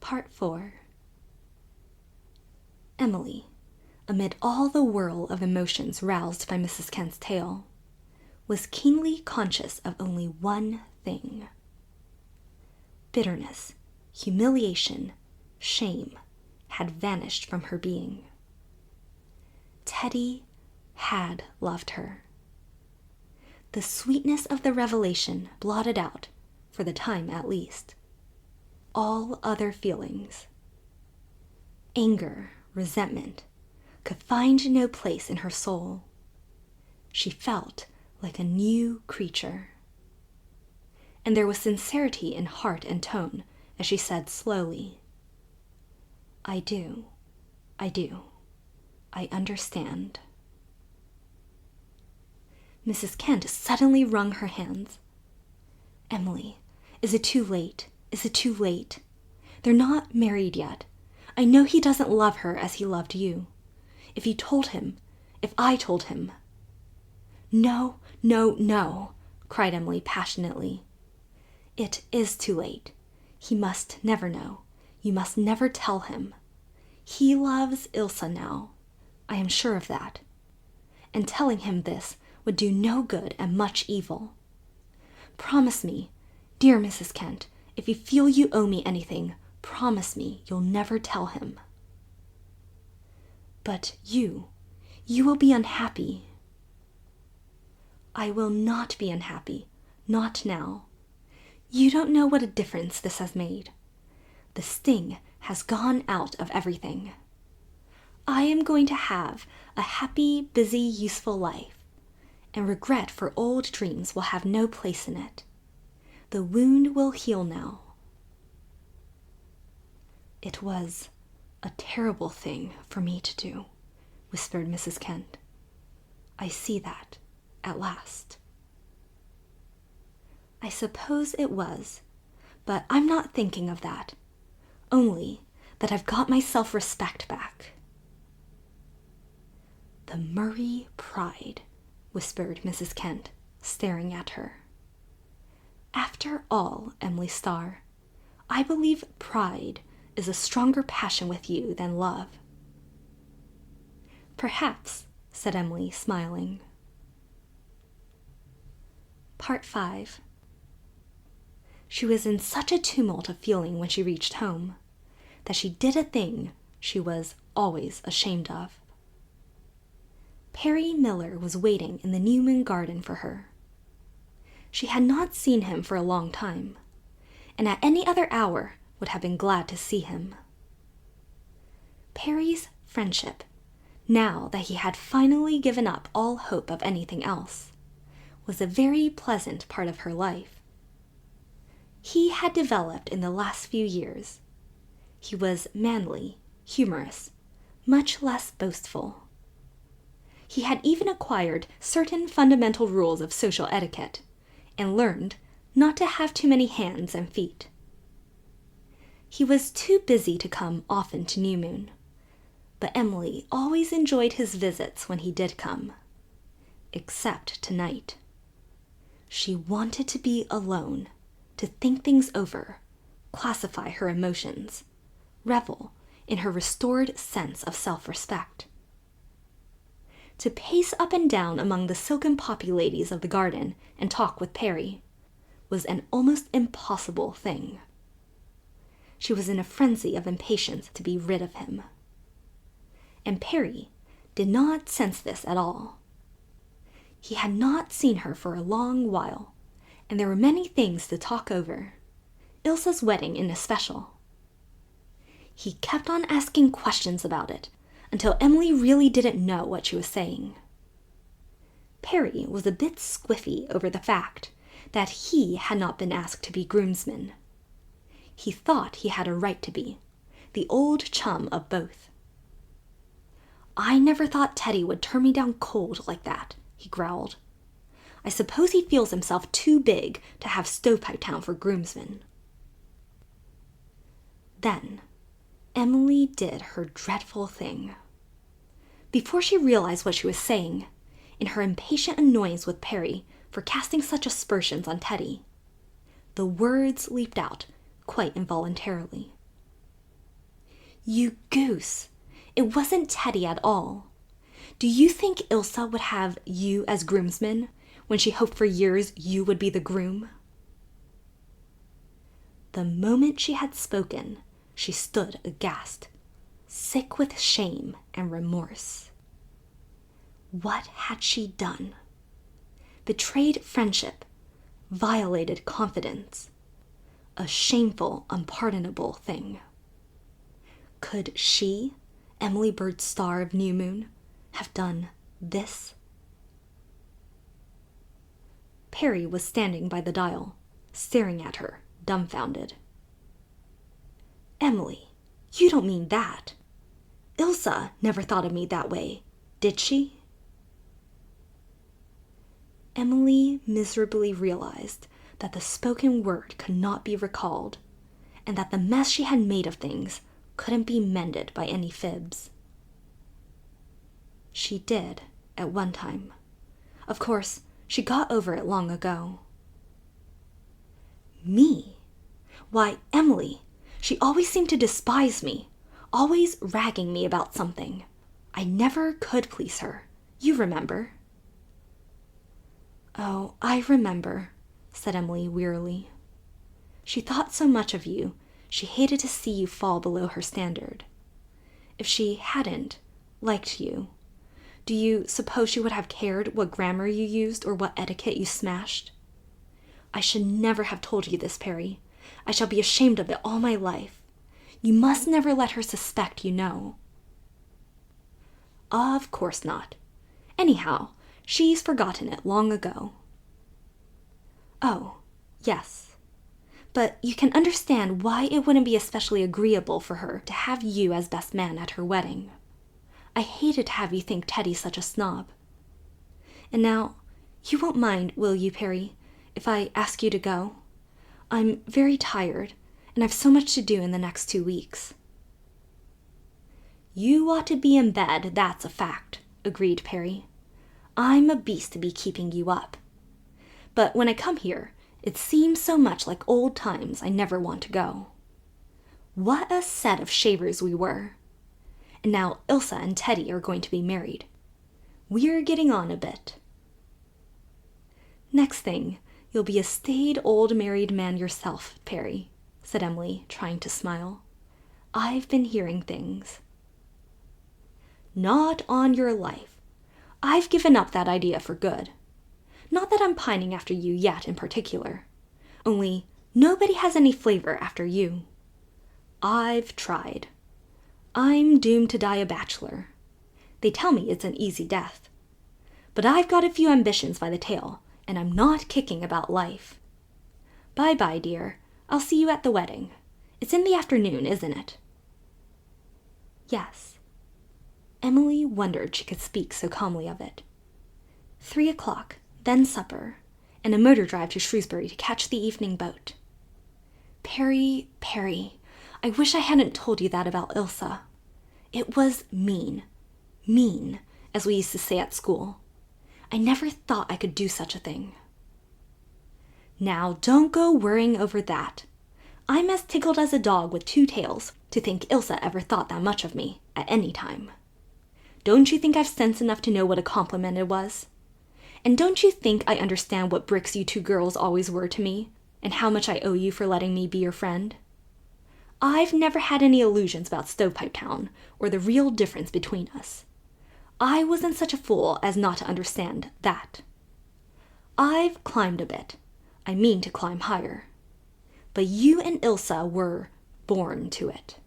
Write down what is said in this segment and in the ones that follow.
Part 4. Emily, amid all the whirl of emotions roused by Mrs. Kent's tale, was keenly conscious of only one thing. Bitterness, humiliation, shame had vanished from her being. Teddy had loved her. The sweetness of the revelation blotted out, for the time at least, all other feelings. Anger, resentment, could find no place in her soul. She felt like a new creature. And there was sincerity in heart and tone as she said slowly, I do. I understand. Mrs. Kent suddenly wrung her hands. Emily, is it too late? Is it too late? They're not married yet. I know he doesn't love her as he loved you. If I told him. No, cried Emily passionately. It is too late. He must never know. You must never tell him. He loves Ilsa now. I am sure of that. And telling him this would do no good and much evil. Promise me, dear Mrs. Kent, if you feel you owe me anything, promise me you'll never tell him. But you will be unhappy. I will not be unhappy, not now. You don't know what a difference this has made. The sting has gone out of everything. I am going to have a happy, busy, useful life, and regret for old dreams will have no place in it. The wound will heal now. It was a terrible thing for me to do, whispered Mrs. Kent. I see that, at last. I suppose it was, but I'm not thinking of that. Only that I've got my self-respect back. The Murray pride, whispered Mrs. Kent, staring at her. After all, Emily Starr, I believe pride is a stronger passion with you than love. Perhaps, said Emily, smiling. Part 5. She was in such a tumult of feeling when she reached home that she did a thing she was always ashamed of. Perry Miller was waiting in the Newman garden for her. She had not seen him for a long time, and at any other hour would have been glad to see him. Perry's friendship, now that he had finally given up all hope of anything else, was a very pleasant part of her life. He had developed in the last few years. He was manly, humorous, much less boastful. He had even acquired certain fundamental rules of social etiquette, and learned not to have too many hands and feet. He was too busy to come often to New Moon, but Emily always enjoyed his visits when he did come, except tonight. She wanted to be alone, to think things over, classify her emotions, revel in her restored sense of self-respect. To pace up and down among the silken poppy ladies of the garden and talk with Perry was an almost impossible thing. She was in a frenzy of impatience to be rid of him. And Perry did not sense this at all. He had not seen her for a long while, and there were many things to talk over, Ilsa's wedding in especial. He kept on asking questions about it, until Emily really didn't know what she was saying. Perry was a bit squiffy over the fact that he had not been asked to be groomsman. He thought he had a right to be, the old chum of both. I never thought Teddy would turn me down cold like that, he growled. I suppose he feels himself too big to have Stovepipe Town for groomsmen. Then Emily did her dreadful thing. Before she realized what she was saying, in her impatient annoyance with Perry for casting such aspersions on Teddy, the words leaped out quite involuntarily. You goose. It wasn't Teddy at all. Do you think Ilsa would have you as groomsman when she hoped for years you would be the groom? The moment she had spoken, she stood aghast, sick with shame and remorse. What had she done? Betrayed friendship, violated confidence. A shameful, unpardonable thing. Could she, Emily Bird Star of New Moon, have done this? Perry was standing by the dial, staring at her, dumbfounded. Emily, you don't mean that. Ilsa never thought of me that way, did she? Emily miserably realized that the spoken word could not be recalled, and that the mess she had made of things couldn't be mended by any fibs. She did, at one time. Of course, she got over it long ago. Me? Why, Emily, she always seemed to despise me, always ragging me about something. I never could please her. You remember. Oh, I remember, said Emily wearily. She thought so much of you, she hated to see you fall below her standard. If she hadn't liked you, do you suppose she would have cared what grammar you used or what etiquette you smashed? I should never have told you this, Perry. I shall be ashamed of it all my life. You must never let her suspect you know. Of course not. Anyhow, she's forgotten it long ago. Oh, yes. But you can understand why it wouldn't be especially agreeable for her to have you as best man at her wedding. I hated to have you think Teddy's such a snob. And now, you won't mind, will you, Perry, if I ask you to go? I'm very tired, and I've so much to do in the next 2 weeks. You ought to be in bed, that's a fact, agreed Perry. I'm a beast to be keeping you up. But when I come here, it seems so much like old times I never want to go. What a set of shavers we were. And now Ilsa and Teddy are going to be married. We're getting on a bit. Next thing, you'll be a staid old married man yourself, Perry, said Emily, trying to smile. I've been hearing things. Not on your life. I've given up that idea for good. Not that I'm pining after you yet in particular. Only nobody has any flavor after you. I've tried. I'm doomed to die a bachelor. They tell me it's an easy death. But I've got a few ambitions by the tail, and I'm not kicking about life. Bye-bye, dear. I'll see you at the wedding. It's in the afternoon, isn't it? Yes. Emily wondered she could speak so calmly of it. 3 o'clock, then supper, and a motor drive to Shrewsbury to catch the evening boat. Perry, I wish I hadn't told you that about Ilsa. It was mean, as we used to say at school. I never thought I could do such a thing. Now, don't go worrying over that. I'm as tickled as a dog with 2 tails to think Ilsa ever thought that much of me at any time. Don't you think I've sense enough to know what a compliment it was? And don't you think I understand what bricks you 2 girls always were to me, and how much I owe you for letting me be your friend? I've never had any illusions about Stovepipe Town, or the real difference between us. I wasn't such a fool as not to understand that. I've climbed a bit. I mean to climb higher. But you and Ilsa were born to it.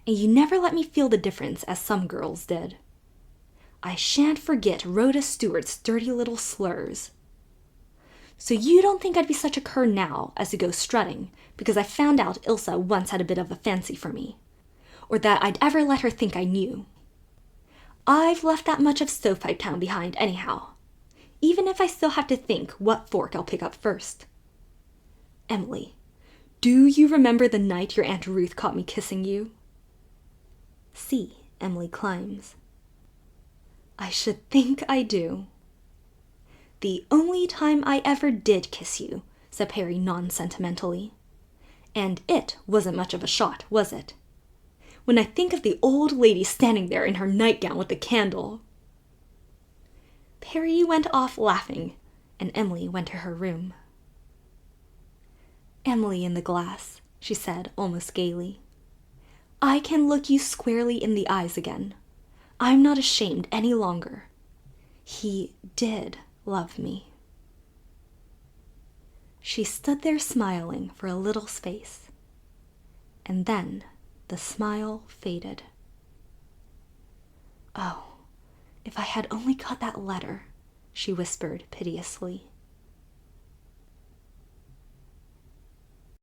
And you never let me feel the difference as some girls did. I shan't forget Rhoda Stewart's dirty little slurs. So you don't think I'd be such a cur now as to go strutting because I found out Ilsa once had a bit of a fancy for me, or that I'd ever let her think I knew. I've left that much of Stovepipe Town behind anyhow, even if I still have to think what fork I'll pick up first. Emily, do you remember the night your Aunt Ruth caught me kissing you? See, Emily climbs. I should think I do. The only time I ever did kiss you, said Perry non-sentimentally. And it wasn't much of a shot, was it? when I think of the old lady standing there in her nightgown with the candle." Perry went off laughing, and Emily went to her room. "Emily in the glass," she said almost gaily. "I can look you squarely in the eyes again. I'm not ashamed any longer. He did love me." She stood there smiling for a little space, and then the smile faded. "Oh, if I had only got that letter," she whispered piteously.